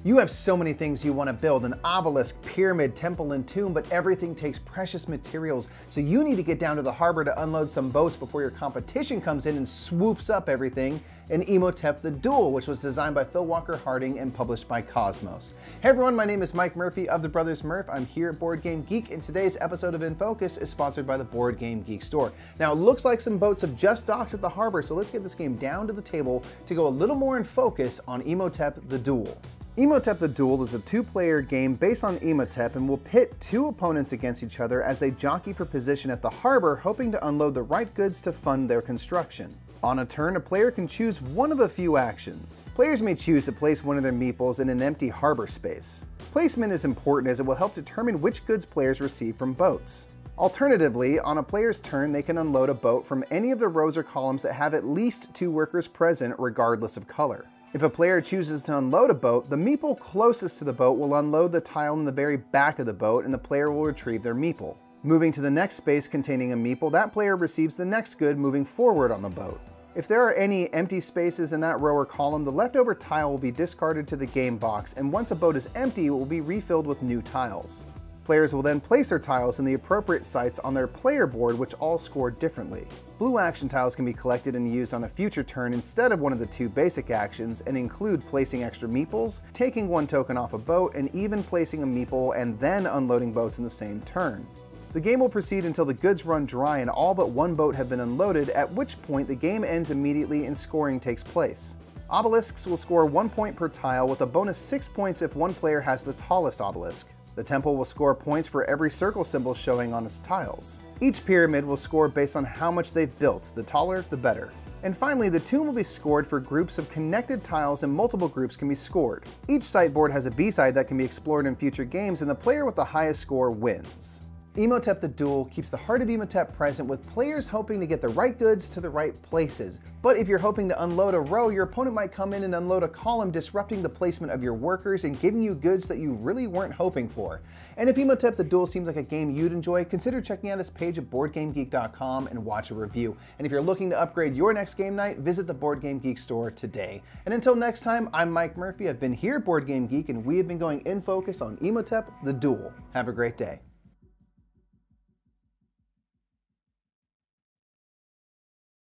You have so many things you want to build, an obelisk, pyramid, temple, and tomb, but everything takes precious materials, so you need to get down to the harbor to unload some boats before your competition comes in and swoops up everything in Imhotep the Duel, which was designed by Phil Walker Harding and published by KOSMOS. Hey everyone, my name is Mike Murphy of the Brothers Murph. I'm here at Board Game Geek, and today's episode of In Focus is sponsored by the Board Game Geek Store. Now, it looks like some boats have just docked at the harbor, so let's get this game down to the table to go a little more in focus on Imhotep the Duel. Imhotep the Duel is a two-player game based on Imhotep and will pit two opponents against each other as they jockey for position at the harbor, hoping to unload the right goods to fund their construction. On a turn, a player can choose one of a few actions. Players may choose to place one of their meeples in an empty harbor space. Placement is important as it will help determine which goods players receive from boats. Alternatively, on a player's turn, they can unload a boat from any of the rows or columns that have at least two workers present, regardless of color. If a player chooses to unload a boat, the meeple closest to the boat will unload the tile in the very back of the boat, and the player will retrieve their meeple. Moving to the next space containing a meeple, that player receives the next good moving forward on the boat. If there are any empty spaces in that row or column, the leftover tile will be discarded to the game box, and once a boat is empty, it will be refilled with new tiles. Players will then place their tiles in the appropriate sites on their player board, which all score differently. Blue action tiles can be collected and used on a future turn instead of one of the two basic actions, and include placing extra meeples, taking one token off a boat, and even placing a meeple and then unloading boats in the same turn. The game will proceed until the goods run dry and all but one boat have been unloaded, at which point the game ends immediately and scoring takes place. Obelisks will score 1 point per tile, with a bonus 6 points if one player has the tallest obelisk. The temple will score points for every circle symbol showing on its tiles. Each pyramid will score based on how much they've built, the taller the better. And finally, the tomb will be scored for groups of connected tiles, and multiple groups can be scored. Each sideboard has a B-side that can be explored in future games, and the player with the highest score wins. Imhotep the Duel keeps the heart of Imhotep present, with players hoping to get the right goods to the right places. But if you're hoping to unload a row, your opponent might come in and unload a column, disrupting the placement of your workers and giving you goods that you really weren't hoping for. And if Imhotep the Duel seems like a game you'd enjoy, consider checking out his page at BoardGameGeek.com and watch a review. And if you're looking to upgrade your next game night, visit the Board Game Geek Store today. And until next time, I'm Mike Murphy. I've been here at Board Game Geek, and we have been going in focus on Imhotep the Duel. Have a great day.